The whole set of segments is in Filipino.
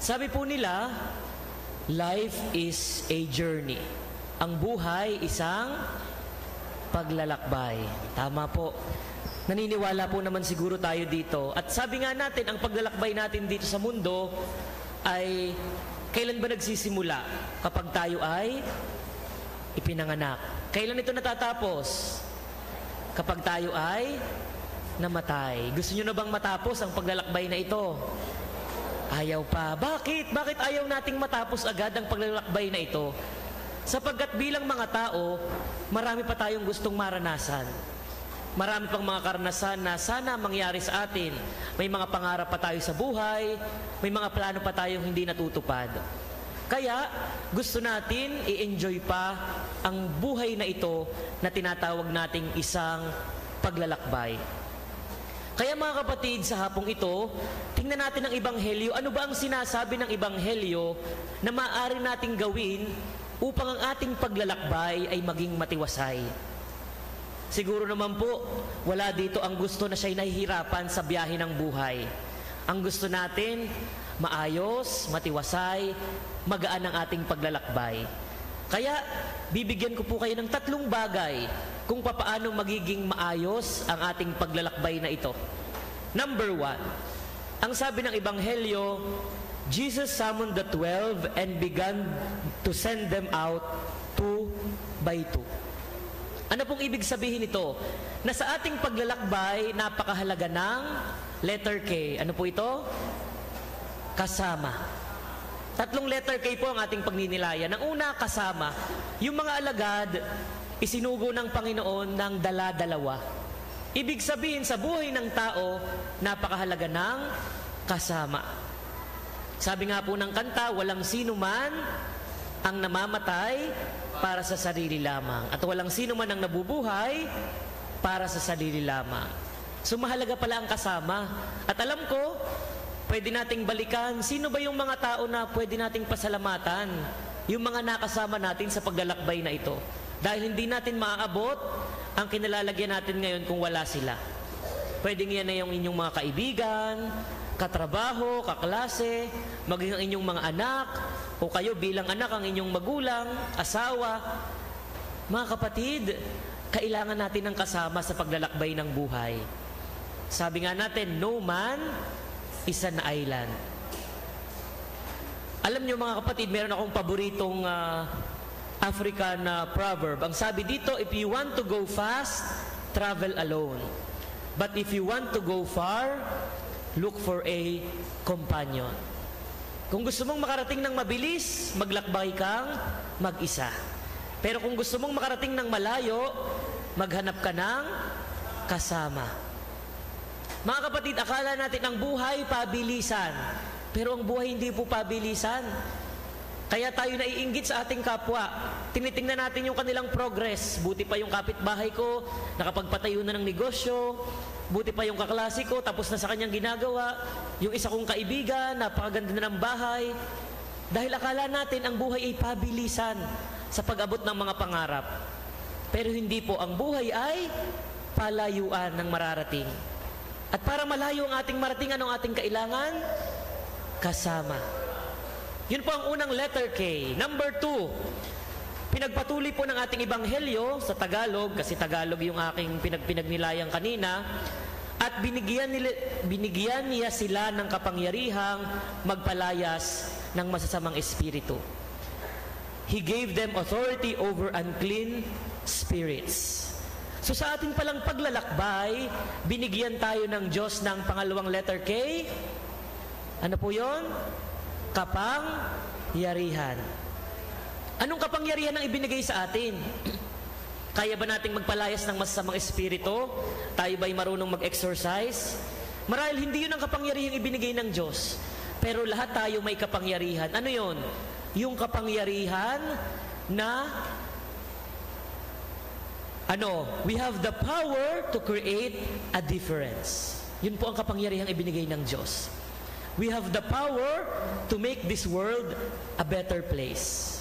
Sabi po nila, life is a journey. Ang buhay, isang paglalakbay. Tama po. Naniniwala po naman siguro tayo dito. At sabi nga natin, ang paglalakbay natin dito sa mundo ay kailan ba nagsisimula? Kapag tayo ay ipinanganak. Kailan ito natatapos? Kapag tayo ay namatay. Gusto nyo na bang matapos ang paglalakbay na ito? Ayaw pa. Bakit? Bakit ayaw nating matapos agad ang paglalakbay na ito? Sapagkat bilang mga tao, marami pa tayong gustong maranasan. Marami pang mga karanasan na sana mangyari sa atin. May mga pangarap pa tayo sa buhay, may mga plano pa tayong hindi natutupad. Kaya gusto natin i-enjoy pa ang buhay na ito na tinatawag nating isang paglalakbay. Kaya mga kapatid, sa hapong ito, tingnan natin ang Ebanghelyo. Ano ba ang sinasabi ng Ebanghelyo na maaari nating gawin upang ang ating paglalakbay ay maging matiwasay? Siguro naman po, wala dito ang gusto na siya'y nahihirapan sa biyahe ng buhay. Ang gusto natin, maayos, matiwasay, magaan ang ating paglalakbay. Kaya, bibigyan ko po kayo ng 3 bagay kung papaano magiging maayos ang ating paglalakbay na ito. Number 1, ang sabi ng Ebanghelyo, Jesus summoned the 12 and began to send them out 2 by 2. Ano pong ibig sabihin nito? Na sa ating paglalakbay, napakahalaga ng letter K. Ano po ito? Kasama. 3 letter K po ang ating pagninilayan. Ang una, kasama. Yung mga alagad, isinugo ng Panginoon ng dala-dalawa. Ibig sabihin sa buhay ng tao, napakahalaga ng kasama. Sabi nga po ng kanta, walang sino man ang namamatay para sa sarili lamang. At walang sino man ang nabubuhay para sa sarili lamang. So mahalaga pala ang kasama. At alam ko, pwede nating balikan, sino ba yung mga tao na pwede nating pasalamatan? Yung mga nakasama natin sa paglalakbay na ito. Dahil hindi natin maaabot ang kinalalagyan natin ngayon kung wala sila. Pwedeng yan na yung inyong mga kaibigan, katrabaho, kaklase, maging ang inyong mga anak, o kayo bilang anak ang inyong magulang, asawa. Mga kapatid, kailangan natin ng kasama sa paglalakbay ng buhay. Sabi nga natin, no man is an island. Alam niyo mga kapatid, meron akong paboritong African proverb. Ang sabi dito, if you want to go fast, travel alone. But if you want to go far, look for a companion. Kung gusto mong makarating ng mabilis, maglakbay kang mag-isa. Pero kung gusto mong makarating ng malayo, maghanap ka ng kasama. Mga kapatid, akala natin ang buhay pabilisan. Pero ang buhay hindi po pabilisan. Kaya tayo naiinggit sa ating kapwa. Tinitingnan natin yung kanilang progress. Buti pa yung kapitbahay ko, nakapagpatayo na ng negosyo. Buti pa yung kaklase ko, tapos na sa kanyang ginagawa. Yung isa kong kaibigan, napakaganda na ng bahay. Dahil akala natin ang buhay ay pabilisan sa pag-abot ng mga pangarap. Pero hindi po, ang buhay ay palayuan ng mararating. At para malayo ang ating marating, anong ating kailangan? Kasama. Yun po ang unang letter K. Number 2, pinagpatuloy po ng ating Ebanghelyo sa Tagalog, kasi Tagalog yung aking pinagnilayang kanina, at binigyan niya sila ng kapangyarihang magpalayas ng masasamang espiritu. He gave them authority over unclean spirits. So sa ating palang paglalakbay, binigyan tayo ng Diyos ng pangalawang letter K. Ano po yun? Kapangyarihan. Anong kapangyarihan ang ibinigay sa atin? Kaya ba nating magpalayas ng masasamang espiritu? Tayo ba'y marunong mag-exercise? Marahil hindi yun ang kapangyarihan ibinigay ng Diyos. Pero lahat tayo may kapangyarihan. Ano yun? Yung kapangyarihan na we have the power to create a difference. Yun po ang kapangyarihang ibinigay ng Diyos. We have the power to make this world a better place.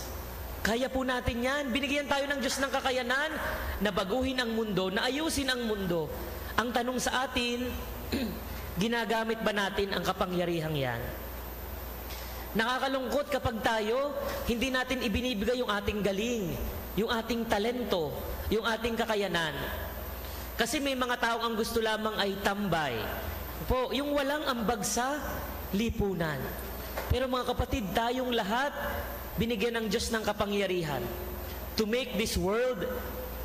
Kaya po natin yan. Binigyan tayo ng Diyos ng kakayanan na baguhin ang mundo, na ayusin ang mundo. Ang tanong sa atin, ginagamit ba natin ang kapangyarihang yan? Nakakalungkot kapag tayo, hindi natin ibinibigay yung ating galing, yung ating talento, yung ating kakayanan. Kasi may mga taong ang gusto lamang ay tambay. Po, yung walang ambag sa lipunan. Pero mga kapatid, tayong lahat, binigyan ng Diyos ng kapangyarihan to make this world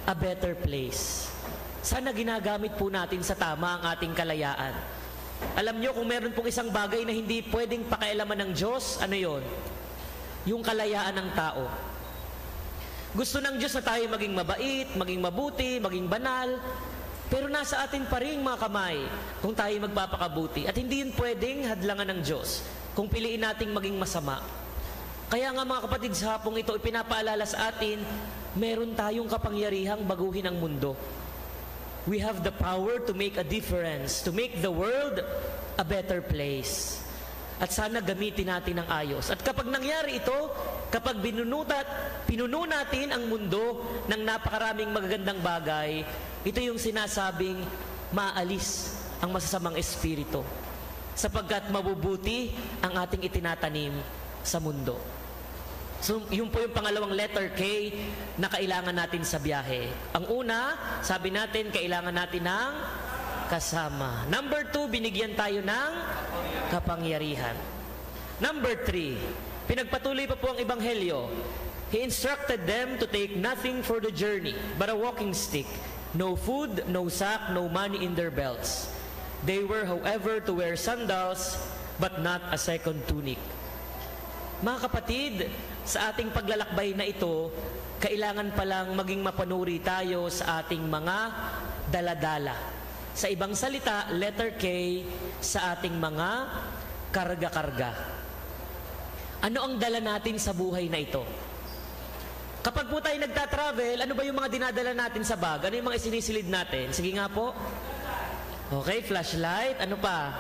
a better place. Sana ginagamit po natin sa tama ang ating kalayaan. Alam nyo, kung meron pong isang bagay na hindi pwedeng pakialaman ng Diyos, ano yon? Yung kalayaan ng tao. Gusto ng Diyos na tayo maging mabait, maging mabuti, maging banal, pero nasa atin pa rin mga kamay kung tayo magpapakabuti. At hindi yun pwedeng hadlangan ng Diyos kung piliin nating maging masama. Kaya nga mga kapatid, sa hapong ito, ipinapaalala sa atin, meron tayong kapangyarihang baguhin ang mundo. We have the power to make a difference, to make the world a better place. At sana gamitin natin ng ayos. At kapag nangyari ito, kapag pinuno natin ang mundo ng napakaraming magagandang bagay, ito yung sinasabing maalis ang masasamang espiritu. Sapagkat mabubuti ang ating itinatanim sa mundo. So, yun po yung pangalawang letter K na kailangan natin sa biyahe. Ang una, sabi natin, kailangan natin ng kasama. Number 2, binigyan tayo ng kapangyarihan. Number 3, pinagpatuloy pa po ang Ebanghelyo. He instructed them to take nothing for the journey, but a walking stick, no food, no sack, no money in their belts. They were, however, to wear sandals, but not a second tunic. Mga kapatid, sa ating paglalakbay na ito, kailangan palang maging mapanuri tayo sa ating mga daladala. Sa ibang salita, letter K, sa ating mga karga-karga. Ano ang dala natin sa buhay na ito? Kapag po tayo nagtatravel, ano ba yung mga dinadala natin sa bag? Ano yung mga isinisilid natin? Sige nga po. Okay, flashlight. Ano pa?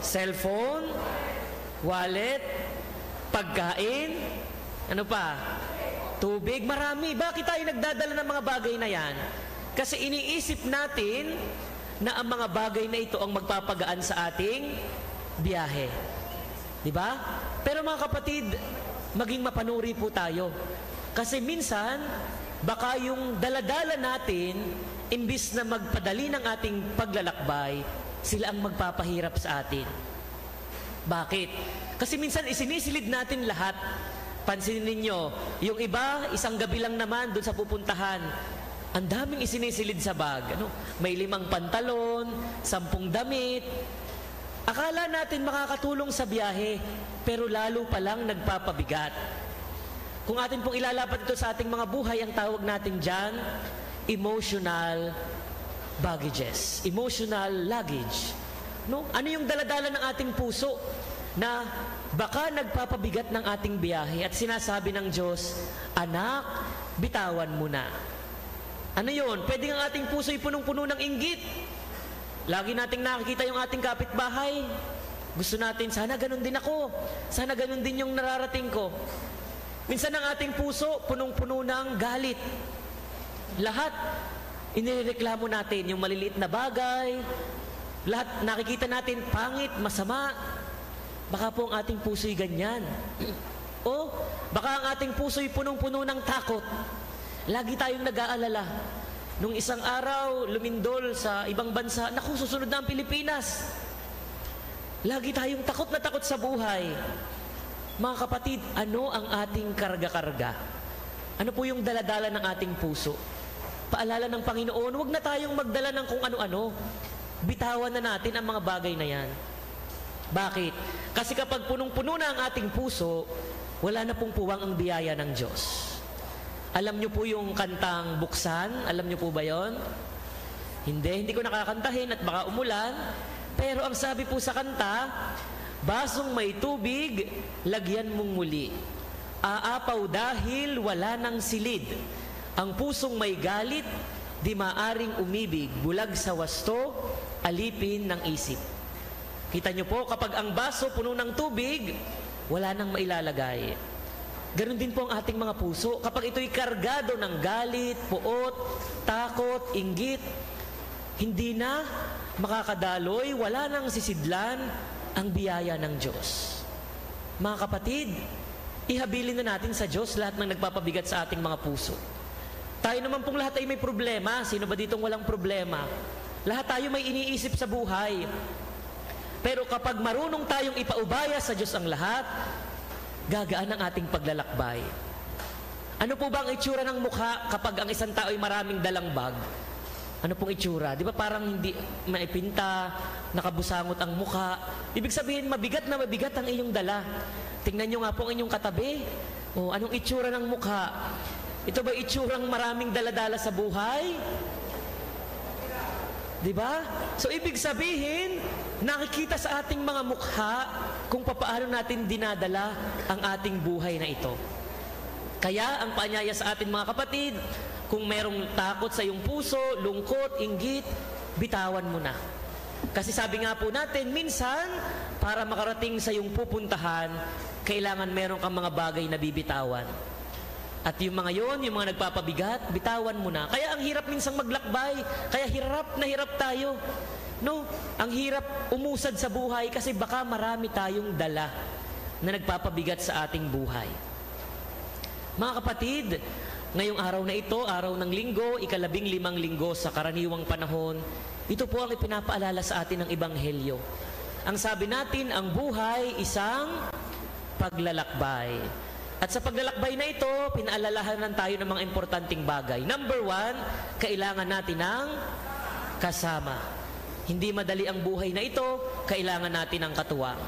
Cellphone, wallet, pagkain, ano pa? Tubig, marami. Bakit tayo nagdadala ng mga bagay na yan? Kasi iniisip natin na ang mga bagay na ito ang magpapagaan sa ating biyahe. Di ba? Pero mga kapatid, maging mapanuri po tayo. Kasi minsan, baka yung daladala natin, imbis na magpadali ng ating paglalakbay, sila ang magpapahirap sa atin. Bakit? Kasi minsan isinisilid natin lahat. Pansinin ninyo, yung iba, isang gabi lang naman doon sa pupuntahan. Ang daming isinisilid sa bag. Ano? May 5 pantalon, 10 damit. Akala natin makakatulong sa biyahe, pero lalo palang nagpapabigat. Kung atin pong ilalapat ito sa ating mga buhay, ang tawag natin dyan, emotional baggages, emotional luggage. No? Ano yung daladala ng ating puso na baka nagpapabigat ng ating biyahe at sinasabi ng Diyos, anak, bitawan mo na. Ano yun? Pwede ang ating puso'y punong-puno ng inggit. Lagi nating nakikita yung ating kapitbahay. Gusto natin, sana ganun din ako. Sana ganun din yung nararating ko. Minsan ang ating puso, punong-puno ng galit. Lahat, inireklamo natin yung maliliit na bagay. Lahat nakikita natin, pangit, masama. Baka po ang ating puso'y ganyan. O, baka ang ating puso'y punong-puno ng takot. Lagi tayong nag-aalala. Nung isang araw, lumindol sa ibang bansa, naku, susunod na ang Pilipinas. Lagi tayong takot na takot sa buhay. Mga kapatid, ano ang ating karga-karga? Ano po yung daladala ng ating puso? Paalala ng Panginoon, huwag na tayong magdala ng kung ano-ano. Bitawan na natin ang mga bagay na yan. Bakit? Kasi kapag punong-puno na ang ating puso, wala na pong puwang ang biyaya ng Diyos. Alam niyo po yung kantang Buksan? Alam niyo po ba yon? Hindi ko nakakantahin at baka umulan. Pero ang sabi po sa kanta, basong may tubig, lagyan mong muli. Aapaw dahil wala nang silid. Ang pusong may galit, di maaring umibig. Bulag sa wasto, alipin ng isip. Kita niyo po, kapag ang baso puno ng tubig, wala nang mailalagay. Ganon din po ang ating mga puso. Kapag ito'y kargado ng galit, puot, takot, inggit, hindi na makakadaloy, wala nang sisidlan ang biyaya ng Diyos. Mga kapatid, ihabilin na natin sa Diyos lahat ng nagpapabigat sa ating mga puso. Tayo naman pong lahat ay may problema. Sino ba ditong walang problema? Lahat tayo may iniisip sa buhay. Pero kapag marunong tayong ipaubaya sa Diyos ang lahat, gagaan ang ating paglalakbay. Ano po ba ang itsura ng mukha kapag ang isang tao ay maraming dalang bag? Ano pong itsura? Di ba parang hindi maipinta, nakabusangot ang mukha? Ibig sabihin, mabigat na mabigat ang iyong dala. Tingnan nyo nga po ang inyong katabi. O, anong itsura ng mukha? Ito ba itsurang maraming daladala sa buhay? Di ba? So, ibig sabihin, nakikita sa ating mga mukha kung papaano natin dinadala ang ating buhay na ito. Kaya, ang paanyaya sa atin mga kapatid, kung merong takot sa iyong puso, lungkot, inggit, bitawan mo na. Kasi sabi nga po natin, minsan, para makarating sa iyong pupuntahan, kailangan meron kang mga bagay na bibitawan. At yung mga yon, yung mga nagpapabigat, bitawan mo na. Kaya ang hirap minsang maglakbay. Kaya hirap na hirap tayo. No? Ang hirap umusad sa buhay kasi baka marami tayong dala na nagpapabigat sa ating buhay. Mga kapatid, ngayong araw na ito, araw ng linggo, 15 linggo sa karaniwang panahon, ito po ang ipinapaalala sa atin ng Ebanghelyo. Ang sabi natin, ang buhay isang paglalakbay. At sa paglalakbay na ito, pinaalalahanan tayo ng mga importanteng bagay. Number 1, kailangan natin ng kasama. Hindi madali ang buhay na ito, kailangan natin ng katuwang.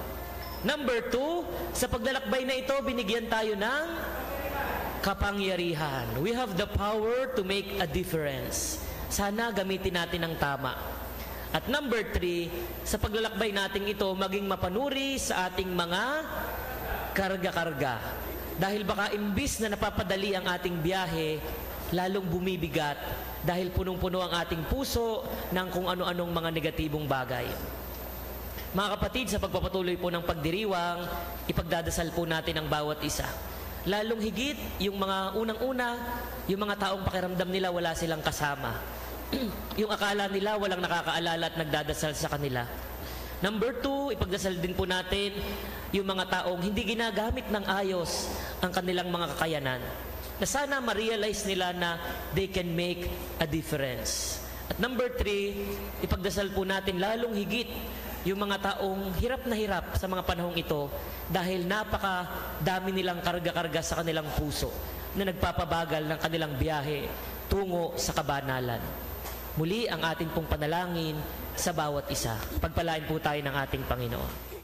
Number 2, sa paglalakbay na ito, binigyan tayo ng kapangyarihan. We have the power to make a difference. Sana gamitin natin ng tama. At number 3, sa paglalakbay natin ito, maging mapanuri sa ating mga karga-karga. Dahil baka imbis na napapadali ang ating biyahe, lalong bumibigat dahil punong-puno ang ating puso ng kung ano-anong mga negatibong bagay. Mga kapatid, sa pagpapatuloy po ng pagdiriwang, ipagdadasal po natin ang bawat isa. Lalong higit, yung mga unang-una, yung mga taong pakiramdam nila wala silang kasama. Yung akala nila walang nakakaalala at nagdadasal sa kanila. Number 2, ipagdasal din po natin yung mga taong hindi ginagamit ng ayos ang kanilang mga kakayanan. Na sana ma-realize nila na they can make a difference. At number 3, ipagdasal po natin lalong higit yung mga taong hirap na hirap sa mga panahong ito dahil napakadami nilang karga-karga sa kanilang puso na nagpapabagal ng kanilang biyahe tungo sa kabanalan. Muli ang ating pong panalangin sa bawat isa. Pagpalain po tayo ng ating Panginoon.